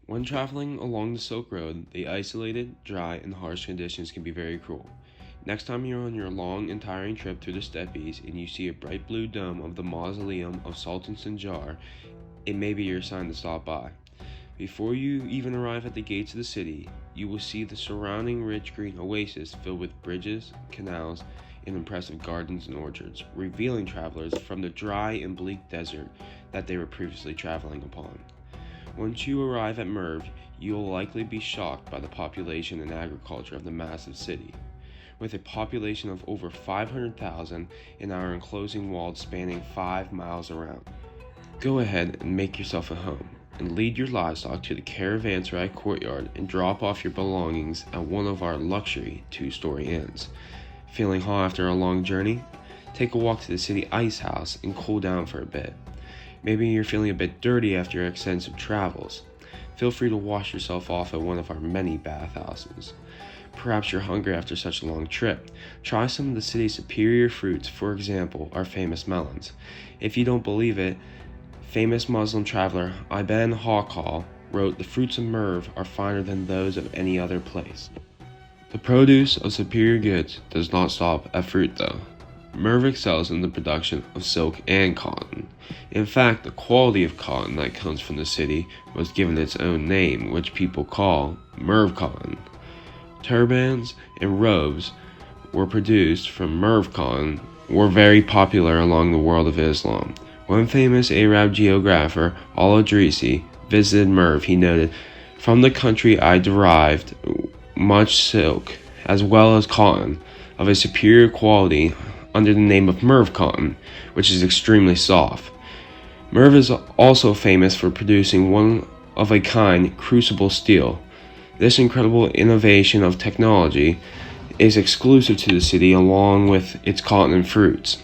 When traveling along the Silk Road, the isolated, dry, and harsh conditions can be very cruel. Next time you're on your long and tiring trip through the steppes and you see a bright blue dome of the mausoleum of Sultan Sinjar, it may be your sign to stop by. Before you even arrive at the gates of the city, you will see the surrounding rich green oasis filled with bridges, canals, and impressive gardens and orchards, revealing travelers from the dry and bleak desert that they were previously traveling upon. Once you arrive at Merv, you will likely be shocked by the population and agriculture of the massive city. With a population of over 500,000 and our enclosing walls spanning 5 miles around. Go ahead and make yourself at home, and lead your livestock to the caravanserai courtyard and drop off your belongings at one of our luxury 2-story inns. Feeling hot after a long journey? Take a walk to the city ice house and cool down for a bit. Maybe you're feeling a bit dirty after your extensive travels. Feel free to wash yourself off at one of our many bathhouses. Perhaps you're hungry after such a long trip. Try some of the city's superior fruits, for example, our famous melons. If you don't believe it, famous Muslim traveler Ibn Hawqal wrote, "The fruits of Merv are finer than those of any other place." The produce of superior goods does not stop at fruit though. Merv excels in the production of silk and cotton. In fact, the quality of cotton that comes from the city was given its own name, which people call Merv cotton. Turbans and robes were produced from Merv cotton were very popular along the world of Islam. One famous Arab geographer, Al-Idrisi, visited Merv. He noted, "From the country I derived much silk, as well as cotton, of a superior quality under the name of Merv cotton, which is extremely soft." Merv is also famous for producing one-of-a-kind crucible steel. This incredible innovation of technology is exclusive to the city along with its cotton and fruits.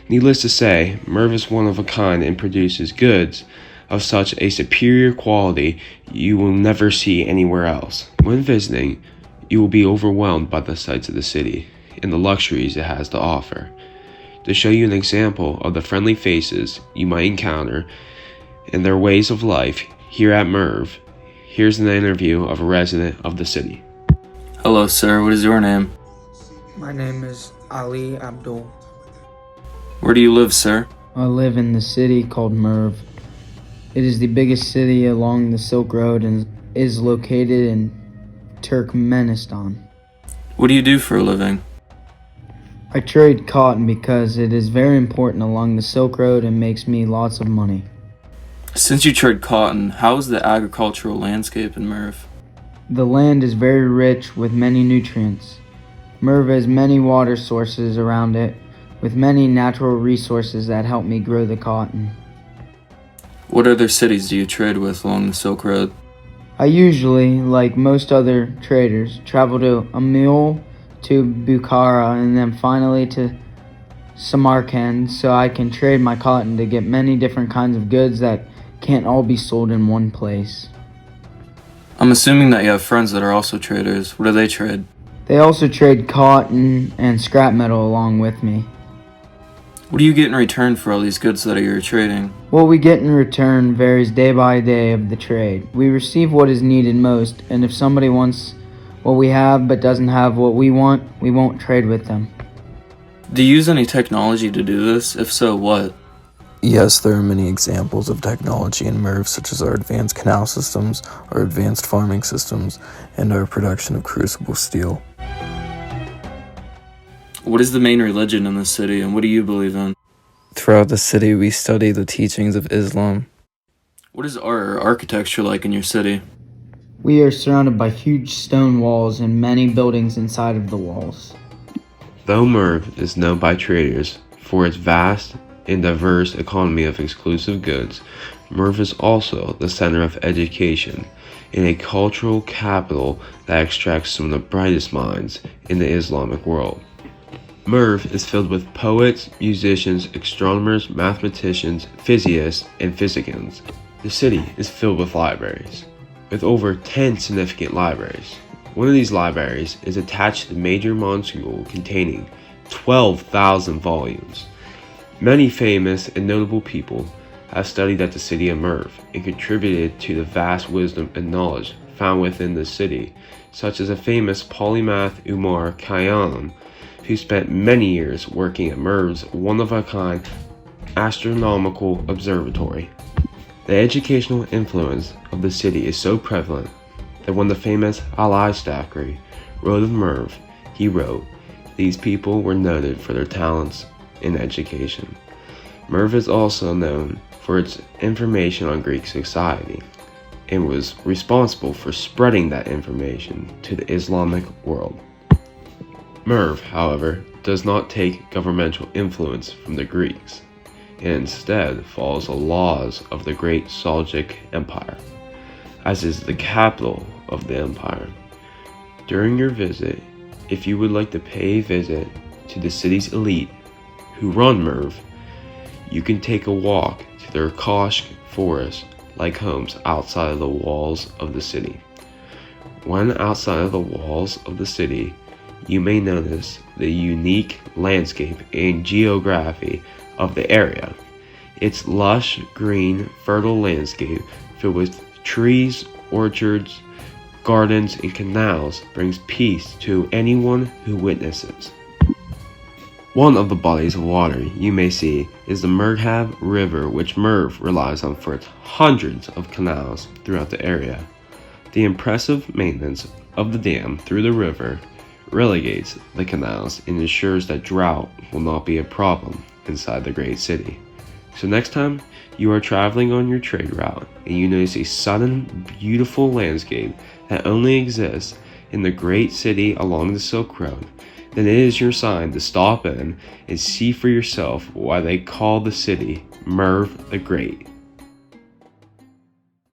Needless to say, Merv is one of a kind and produces goods of such a superior quality you will never see anywhere else. When visiting, you will be overwhelmed by the sights of the city and the luxuries it has to offer. To show you an example of the friendly faces you might encounter and their ways of life here at Merv, here's an interview of a resident of the city. Hello, sir. What is your name? My name is Ali Abdul. Where do you live, sir? I live in the city called Merv. It is the biggest city along the Silk Road and is located in Turkmenistan. What do you do for a living? I trade cotton because it is very important along the Silk Road and makes me lots of money. Since you trade cotton, how is the agricultural landscape in Merv? The land is very rich with many nutrients. Merv has many water sources around it with many natural resources that help me grow the cotton. What other cities do you trade with along the Silk Road? I usually, like most other traders, travel to Amul, to Bukhara, and then finally to Samarkand so I can trade my cotton to get many different kinds of goods that can't all be sold in one place. I'm assuming that you have friends that are also traders. What do they trade? They also trade cotton and scrap metal along with me. What do you get in return for all these goods that you're trading? What we get in return varies day by day of the trade. We receive what is needed most, and if somebody wants what we have but doesn't have what we want, we won't trade with them. Do you use any technology to do this? If so, what? Yes, there are many examples of technology in Merv, such as our advanced canal systems, our advanced farming systems, and our production of crucible steel. What is the main religion in the city, and what do you believe in? Throughout the city, we study the teachings of Islam. What is art or architecture like in your city? We are surrounded by huge stone walls and many buildings inside of the walls. Though Merv is known by traders for its vast and diverse economy of exclusive goods, Merv is also the center of education and a cultural capital that extracts some of the brightest minds in the Islamic world. Merv is filled with poets, musicians, astronomers, mathematicians, physicists, and physicians. The city is filled with libraries, with over 10 significant libraries. One of these libraries is attached to the major modern school containing 12,000 volumes. Many famous and notable people has studied at the city of Merv and contributed to the vast wisdom and knowledge found within the city, such as a famous polymath Umar Khayyam, who spent many years working at Merv's one-of-a-kind astronomical observatory. The educational influence of the city is so prevalent that when the famous Al-Istaqri wrote of Merv, he wrote, "These people were noted for their talents in education." Merv is also known for its information on Greek society and was responsible for spreading that information to the Islamic world. Merv, however, does not take governmental influence from the Greeks, and instead follows the laws of the great Seljuk Empire, as is the capital of the empire. During your visit, if you would like to pay a visit to the city's elite who run Merv, you can take a walk to their Koshk forest-like homes outside of the walls of the city. When outside of the walls of the city, you may notice the unique landscape and geography of the area. Its lush, green, fertile landscape filled with trees, orchards, gardens, and canals brings peace to anyone who witnesses. One of the bodies of water you may see is the Merghab River, which Merv relies on for its hundreds of canals throughout the area. The impressive maintenance of the dam through the river relegates the canals and ensures that drought will not be a problem inside the great city. So next time you are traveling on your trade route and you notice a sudden beautiful landscape that only exists in the great city along the Silk Road, then it is your sign to stop in and see for yourself why they call the city Merv the Great.